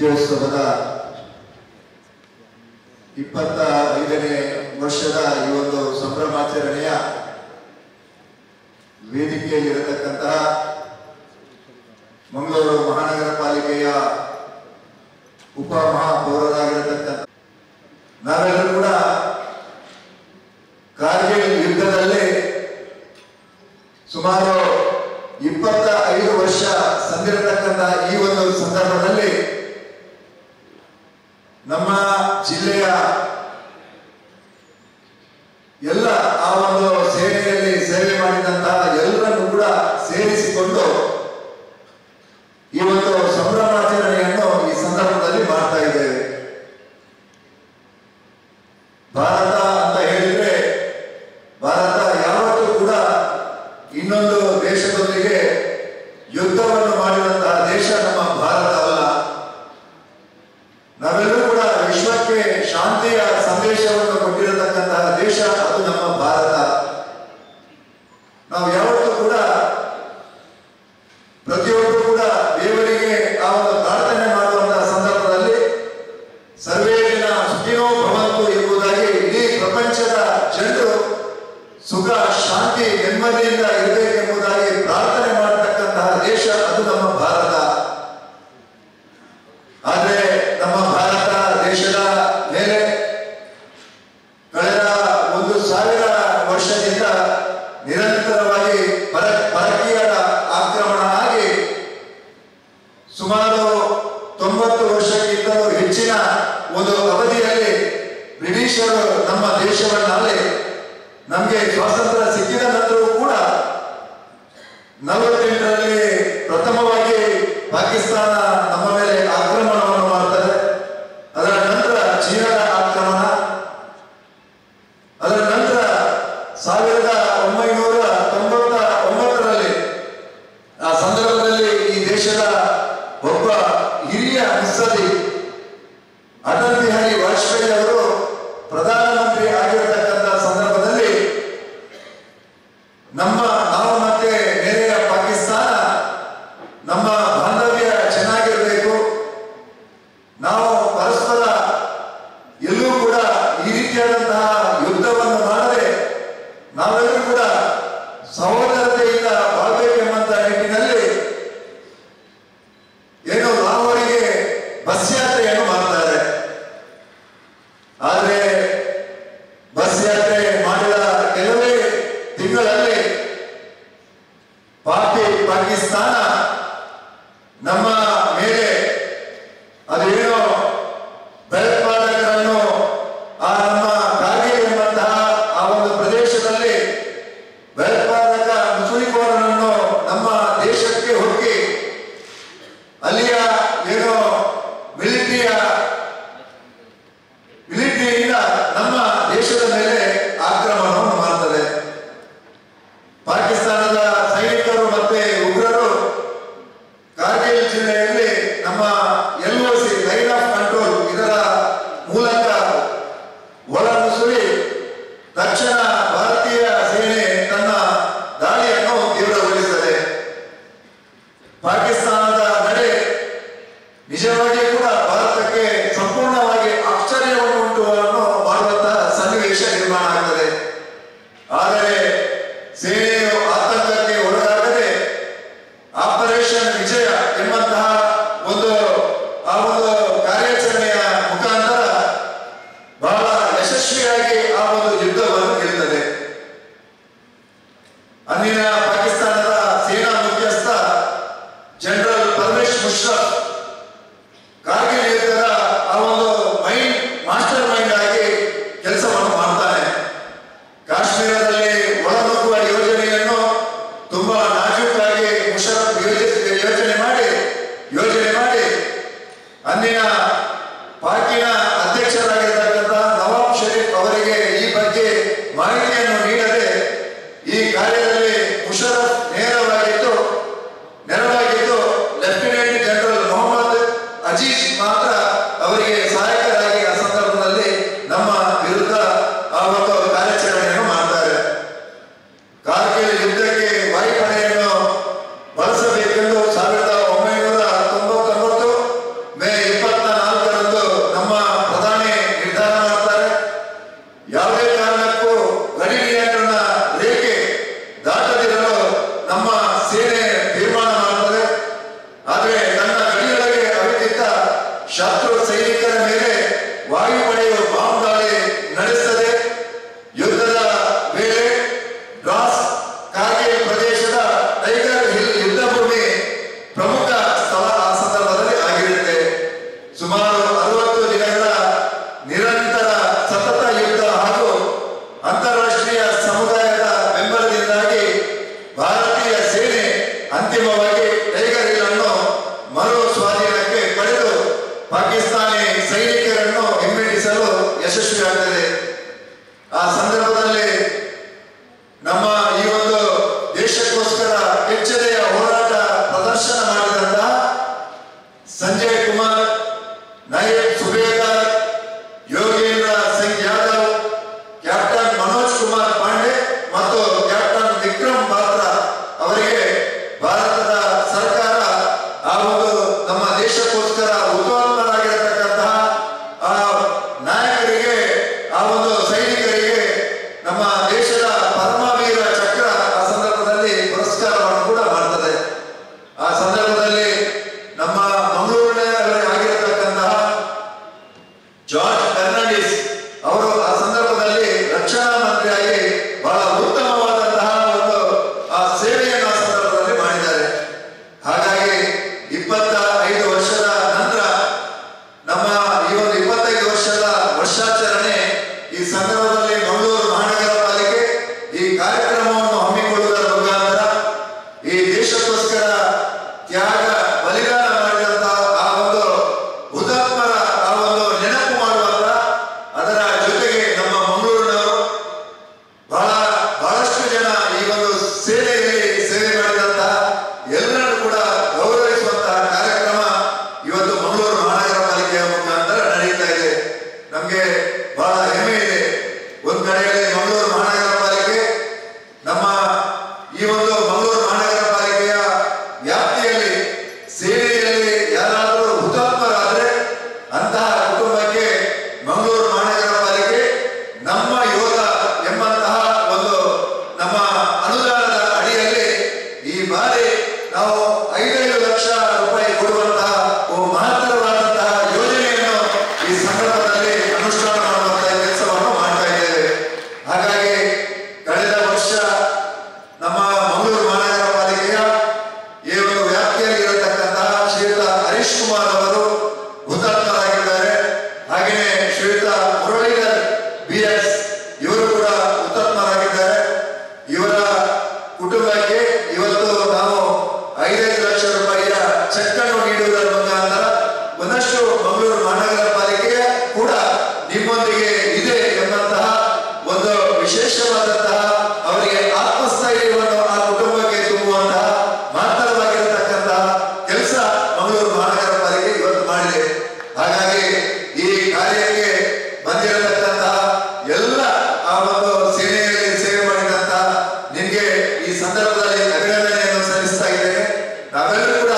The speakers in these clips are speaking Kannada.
ವಿಜಯೋತ್ಸವದ 25ನೇ ವರ್ಷದ ಈ ಒಂದು ಸಂಭ್ರಮಾಚರಣೆಯ ವೇದಿಕೆಯಲ್ಲಿರತಕ್ಕಂತಹ ಮಂಗಳೂರು ಮಹಾನಗರ ಪಾಲಿಕೆಯ ಉಪಮಹಾಪೌರರಾಗಿರತಕ್ಕಂಥ ನಾವೆಲ್ಲರೂ ಕೂಡ ಕಾರ್ಗಿಲ್ ಯುದ್ಧದಲ್ಲಿ ಸುಮಾರು 25 ವರ್ಷ ಸಂದಿರತಕ್ಕಂತಹ ಈ ಒಂದು ಸಂದರ್ಭದಲ್ಲಿ ನಮ್ಮ ಜಿಲ್ಲೆಯ ಎಲ್ಲ ಆ ಒಂದು ಸೇನೆಯಲ್ಲಿ ಸೇವೆ ಮಾಡಿದಂತಹ ಎಲ್ಲರನ್ನು ಕೂಡ ಸೇರಿಸಿಕೊಂಡು ಈ ಒಂದು ಸಂಭ್ರಮಾಚರಣೆಯನ್ನು ಈ ಸಂದರ್ಭದಲ್ಲಿ ಮಾಡ್ತಾ ಇದ್ದೇವೆ. ಭಾರತ ಅಂತ ಹೇಳಿದ್ರೆ ಭಾರತ ಯಾವತ್ತೂ ಕೂಡ ಇನ್ನೊಂದು ದೇಶದೊಂದಿಗೆ ಯುದ್ಧವನ್ನು ಮಾಡಿದಂತಹ ದೇಶ ನಮ್ಮ ಭಾರತವಲ್ಲ. ನಾವೆಲ್ಲರೂ ಕೂಡ ವಿಶ್ವಕ್ಕೆ ಶಾಂತಿಯ ಸಂದೇಶವನ್ನು ಕೊಟ್ಟಿರತಕ್ಕಂತಹ ದೇಶ ಅದು ನಮ್ಮ ಭಾರತ. ನಾವು ಯಾವತ್ತೂ ಕೂಡ ಪ್ರತಿಯೊಬ್ಬರು ಕೂಡ ದೇವರಿಗೆ ಆ ಒಂದು ಪ್ರಾರ್ಥನೆ ಮಾಡುವಂತಹ ಸಂದರ್ಭದಲ್ಲಿ ಸರ್ವೇ ಜನ ಸುಖಿನೋ ಭವಂತು ಎಂಬುದಾಗಿ ಇಡೀ ಪ್ರಪಂಚದ ಜನರು ಸುಖ ಶಾಂತಿ ನೆಮ್ಮದಿಯಿಂದ ಇರಬೇಕೆಂಬುದಾಗಿ ಪ್ರಾರ್ಥನೆ ಮಾಡತಕ್ಕಂತಹ ದೇಶ ಅದು ನಮ್ಮ ಭಾರತ. ಆದರೆ ನಮ್ಮ ಭಾರತ ದೇಶದ ಮೇಲೆ ಕಳೆದ 1000 ವರ್ಷದಿಂದ ನಿರಂತರವಾಗಿ ಪರಕೀಯರ ಆಕ್ರಮಣ ಆಗಿ ಸುಮಾರು 90 ವರ್ಷಕ್ಕಿಂತಲೂ ಹೆಚ್ಚಿನ ಒಂದು ಅವಧಿಯಲ್ಲಿ ಬ್ರಿಟಿಷರು ನಮ್ಮ ದೇಶವನ್ನಾಳಿ ನಮಗೆ ಸ್ವಾತಂತ್ರ್ಯ ಸಿಕ್ಕಿದ ನಂತರವೂ ಕೂಡ 48ರಲ್ಲಿ ಪ್ರಥಮವಾಗಿ ಪಾಕಿಸ್ತಾನ ನಮ್ಮ ಮೇಲೆ ಆಕ್ರಮಣವನ್ನು ಮಾಡ್ತಾರೆ. ಅದರ ನಂತರ ಚೀನಾದ ಆಕ್ರಮಣ, ಅದರ ನಂತರ 1999ರಲ್ಲಿ ಆ ಸಂದರ್ಭದಲ್ಲಿ ಈ ದೇಶದ ಒಬ್ಬ ಹಿರಿಯ ಮುತ್ಸದ್ದಿ ಅಟಲ್ ಬಿಹಾರಿ ವಾಜಪೇಯಿ ಅವರು ಪ್ರಧಾನಮಂತ್ರಿ ಆಗಿರತಕ್ಕಂಥ ಸಂದರ್ಭದಲ್ಲಿ ನಾವು ಮತ್ತೆ ನೆರೆಯ ಪಾಕಿಸ್ತಾನ ನಮ್ಮ ಬಾಂಧವ್ಯ ಚೆನ್ನಾಗಿರಬೇಕು, ನಾವು ಪರಸ್ಪರ ಎಲ್ಲೂ ಕೂಡ ಈ ರೀತಿಯಾದಂತಹ ಯುದ್ಧವನ್ನು ಮಾಡದೆ ನಾವೆಲ್ಲರೂ ಕೂಡ ಕುಟುಂಬಕ್ಕೆ ಇವತ್ತು ನಾವು 5 ಲಕ್ಷ ರೂಪಾಯಿಯ ಚೆಕ್ ಅನ್ನು ನೀಡುವುದರ ಮುಖಾಂತರ ಒಂದಷ್ಟು ಮಂಗಳೂರು ಮಹಾನಗರ ಪಾಲಿಕೆ ಕೂಡ ನಿಮ್ಮೊಂದಿಗೆ ಇದೆ ಎಂಬಂತಹ ಒಂದು ವಿಶೇಷವಾದಂತಹ ಅವರಿಗೆ ಆತ್ಮಸ್ಥೈರ್ಯವನ್ನು ಆ ಕುಟುಂಬಕ್ಕೆ ತುಂಬುವಂತಹ ಮಹತ್ತರವಾಗಿರತಕ್ಕಂತಹ ಕೆಲಸ ಮಂಗಳೂರು ಮಹಾನಗರ ಪಾಲಿಕೆ ಇವತ್ತು ಮಾಡಿದೆ. ಹಾಗಾಗಿ ಈ ಕಾರ್ಯಕ್ಕೆ ಬಂದಿರತಕ್ಕಂತಹ ಎಲ್ಲ ಆ ಒಂದು ಸೇನೆಯಲ್ಲಿ ಸೇವೆ ಮಾಡಿದಂತಹ ನಿಮ್ಗೆ ಈ ಸಂದರ್ಭದಲ್ಲಿ ಅಭಿನಂದನೆಯನ್ನು ಸಲ್ಲಿಸ್ತಾ ಇದ್ದೇನೆ. ನಾವೆಲ್ಲರೂ ಕೂಡ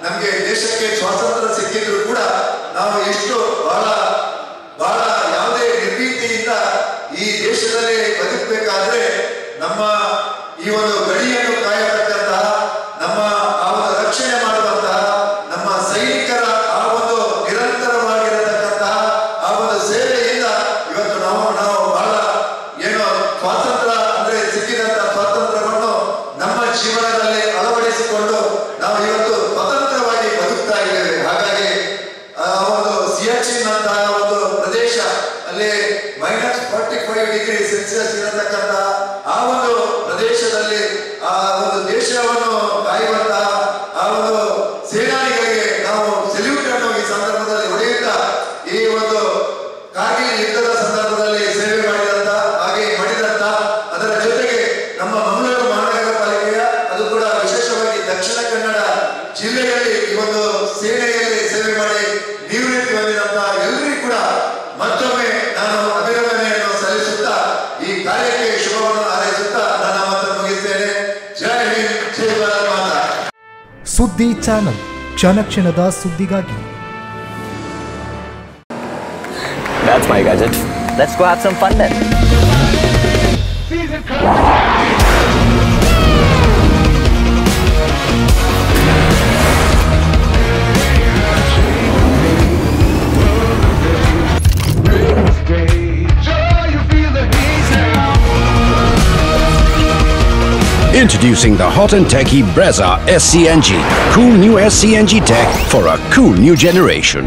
ನಮ್ಗೆ ದೇಶಕ್ಕೆ ಸ್ವಾತಂತ್ರ್ಯ ಸಿಕ್ಕಿದ್ರು ಕೂಡ ನಾವು ಎಷ್ಟು ಬಹಳ ಬಹಳ ಯಾವುದೇ ನಿರ್ಭೀತಿಯಿಂದ ಈ ದೇಶದಲ್ಲಿ ಬದುಕಬೇಕಾದ್ರೆ ನಮ್ಮ ಈ ಒಂದು ಗಡಿಯನ್ನು ಕಾಯತಕ್ಕಂತಹ ನಮ್ಮ ಆ ಒಂದು ರಕ್ಷಣೆ ಮಾಡುವಂತಹ ನಮ್ಮ ಸೈನಿಕರ ಆ ಒಂದು ನಿರಂತರವಾಗಿರತಕ್ಕಂತಹ ಆ ಒಂದು ಸೇವೆಯಿಂದ ಇವತ್ತು ನಾವು ಬಹಳ ಏನು ಸ್ವಾತಂತ್ರ್ಯ ಅಂದ್ರೆ ಸಿಕ್ಕಿದಂತಹ ಸ್ವಾತಂತ್ರ್ಯವನ್ನು ನಮ್ಮ ಜೀವನದಲ್ಲಿ ಅಳವಡಿಸಿಕೊಂಡು ನಾವು ಇವತ್ತು ಸ್ವತಂತ್ರವಾಗಿ ಬದುಕ್ತಾ ಇದ್ದೇವೆ. ಹಾಗಾಗಿ ಆ ಒಂದು ಸಿಯಾಚಿನ್ ಅಂತಹ ಒಂದು ಪ್ರದೇಶ ಅಲ್ಲಿ -45°C ಇರತಕ್ಕಂತಹ ಆ ಒಂದು ಪ್ರದೇಶದಲ್ಲಿ ಆ ಒಂದು ದೇಶವನ್ನು ಕಾಯುವಂತಹ ಆ ಒಂದು ಸೇನಾನಿಗಳಿಗೆ ನಾವು ಸೆಲ್ಯೂಟ್ ಅನ್ನು ಈ ಸಂದರ್ಭದಲ್ಲಿ ಹೊಡೆಯುತ್ತಾ ಈ ಒಂದು ಕಾರ್ಗಿಲ್ ಯುದ್ಧದ ಸಂದರ್ಭದಲ್ಲಿ ಸೇವೆ ಮಾಡಿದಂತ ಹಾಗೆ ಮಾಡಿದಂತ ಅದರ ಜೊತೆಗೆ ನಮ್ಮ ಮಂಗಳೂರು ಮಹಾನಗರ ಪಾಲಿಕೆಯ ಅದು ಕೂಡ ವಿಶೇಷವಾಗಿ ದಕ್ಷಿಣ ಕನ್ನಡ ಜಿಲ್ಲೆಯಲ್ಲಿ ಈ ಒಂದು ಸೇನೆಯಲ್ಲಿ ಸೇವೆ ಮಾಡಿ ನಿವೃತ್ತಿ ಹೊಂದಿದಂತ ಎಲ್ಲರಿಗೂ ಕೂಡ ಮತ್ತೊಮ್ಮೆ ನಾನು ಅಭಿನಂದನೆಯನ್ನು ಸಲ್ಲಿಸುತ್ತಾ ಈ ಕಾರ್ಯಕ್ಕೆ ಶುಭವನ್ನು ಹಾರೈಸುತ್ತಾ ನನ್ನ ಮಾತನ್ನು ಮುಗಿಸ್ತೇನೆ. ಜೈ ಹಿಂದ್, ಜೈ ಭಾರತ್ ಮಾತಾ. ಸುದ್ದಿ ಚಾನಲ್, ಕ್ಷಣ ಕ್ಷಣದ ಸುದ್ದಿಗಾಗಿ. That's my gadget. Let's go have some fun then. Introducing the hot and techy Brezza SCNG. Cool new SCNG tech for a cool new generation.